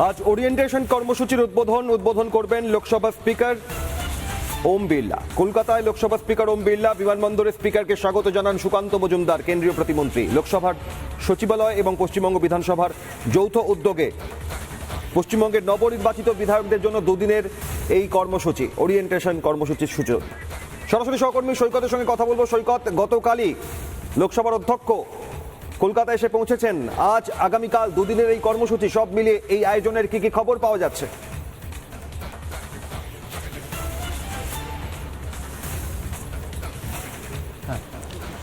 আজ ওরিয়েন্টেশন কর্মসূচির উদ্বোধন করবেন লোকসভা স্পিকার ওম বিড়লা। কলকাতায় লোকসভা স্পিকার ওম বিড়লা বিমানবন্দরে স্পিকারকে স্বাগত জানান সুকান্ত মজুমদার, কেন্দ্রীয় প্রতিমন্ত্রী। লোকসভার সচিবালয় এবং পশ্চিমবঙ্গ বিধানসভার যৌথ উদ্যোগে পশ্চিমবঙ্গের নবনির্বাচিত বিধায়কদের জন্য দুদিনের এই কর্মসূচি, ওরিয়েন্টেশন কর্মসূচির সূচনা। সরাসরি সহকর্মী সৈকতের সঙ্গে কথা বলবো। সৈকত, গতকালই লোকসভার অধ্যক্ষ কলকাতায় এসে পৌঁছেছেন, আজ আগামীকাল দুদিনের এই কর্মসূচি, সব মিলিয়ে এই আয়োজনের কি কি খবর পাওয়া যাচ্ছে?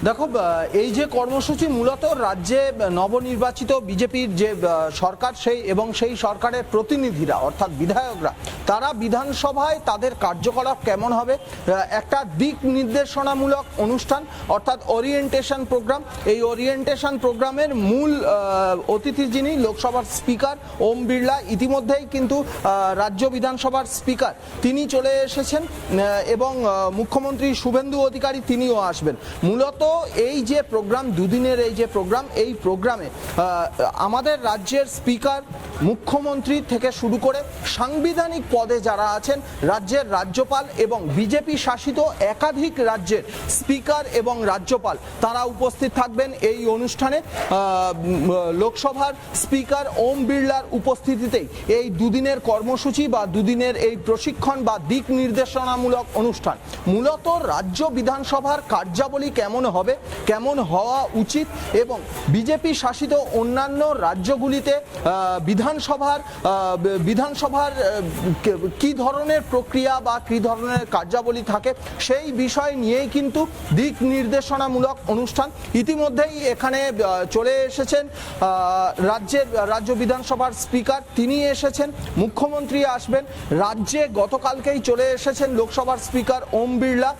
দেখো, এই যে কর্মসূচি মূলত রাজ্যে নবনির্বাচিত বিজেপির যে সরকার সেই সরকারের প্রতিনিধিরা অর্থাৎ বিধায়করা তারা বিধানসভায় তাদের কার্যকলাপ কেমন হবে, একটা দিক নির্দেশনামূলক অনুষ্ঠান অর্থাৎ ওরিয়েন্টেশন প্রোগ্রাম। এই ওরিয়েন্টেশন প্রোগ্রামের মূল অতিথি যিনি লোকসভার স্পিকার ওম বিড়লা, ইতিমধ্যেই কিন্তু রাজ্য বিধানসভার স্পিকার তিনি চলে এসেছেন এবং মুখ্যমন্ত্রী শুভেন্দু অধিকারী তিনিও আসবেন। মূলত এই যে প্রোগ্রাম, দুদিনের এই যে প্রোগ্রাম, এই প্রোগ্রামে আমাদের রাজ্যের স্পিকার, মুখ্যমন্ত্রী থেকে শুরু করে সাংবিধানিক পদে যারা আছেন, রাজ্যের রাজ্যপাল এবং বিজেপি শাসিত একাধিক রাজ্যের স্পিকার এবং রাজ্যপাল তারা উপস্থিত থাকবেন এই অনুষ্ঠানে। লোকসভার স্পিকার ওম বিড়লার উপস্থিতিতেই এই দুদিনের কর্মসূচি বা দুদিনের এই প্রশিক্ষণ বা দিক নির্দেশনামূলক অনুষ্ঠান। মূলত রাজ্য বিধানসভার কার্যাবলী কেমন হবে, কেমন হওয়া উচিত এবং বিজেপি শাসিত অন্যান্য রাজ্যগুলিতে বিধানসভার কি ধরনের প্রক্রিয়া বা কি ধরনের কার্যাবলী থাকে সেই বিষয় নিয়েই কিন্তু দিক নির্দেশনামূলক অনুষ্ঠান। ইতিমধ্যেই এখানে চলে এসেছেন রাজ্য বিধানসভার স্পিকার, তিনি এসেছেন, মুখ্যমন্ত্রী আসবেন। রাজ্যে গতকালকেই চলে এসেছেন লোকসভার স্পিকার ওম বিড়লা।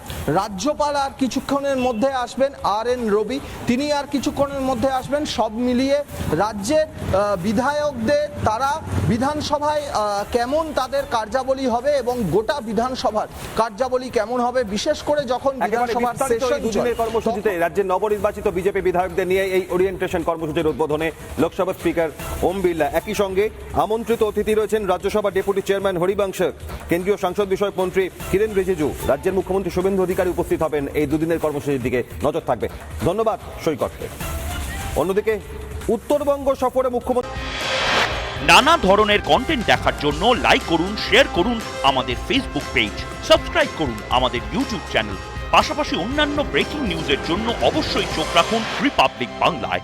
রাজ্যপাল আর কিছুক্ষণের মধ্যে আসবেন, RN রবি, তিনি আর কিছুক্ষণের মধ্যে আসবেন। সব মিলিয়ে রাজ্যের বিধায়কদের তারা বিধানসভায় কেমন তাদের কার্যাবলী হবে এবং গোটা বিধানসভার কার্যাবলী কেমন হবে, বিশেষ করে যখন বিধানসভার সেশন কর্মসূচিতে রাজ্যের নবনির্বাচিত বিজেপি বিধায়কদের নিয়ে এই ওরিয়েন্টেশন কর্মসূচির উদ্বোধনে লোকসভা স্পিকার ওম বিড়লা। একই সঙ্গে আমন্ত্রিত অতিথি রয়েছেন রাজ্যসভা ডেপুটি চেয়ারম্যান হরিবংশ, কেন্দ্রীয় সংসদ বিষয়ক মন্ত্রী কিরেন রিজিজু, রাজ্যের মুখ্যমন্ত্রী শুভেন্দু অধিকারী উপস্থিত হবেন। এই দুদিনের কর্মসূচির দিকে নজর থাকবে। ধন্যবাদ সৈকতকে। অন্যদিকে উত্তরবঙ্গ সফরে মুখ্যমন্ত্রী নানা ধরনের কন্টেন্ট দেখার জন্য লাইক করুন, শেয়ার করুন আমাদের ফেসবুক পেজ, সাবস্ক্রাইব করুন আমাদের ইউটিউব চ্যানেল। পাশাপাশি অন্যান্য ব্রেকিং নিউজের জন্য অবশ্যই চোখ রাখুন রিপাবলিক বাংলায়।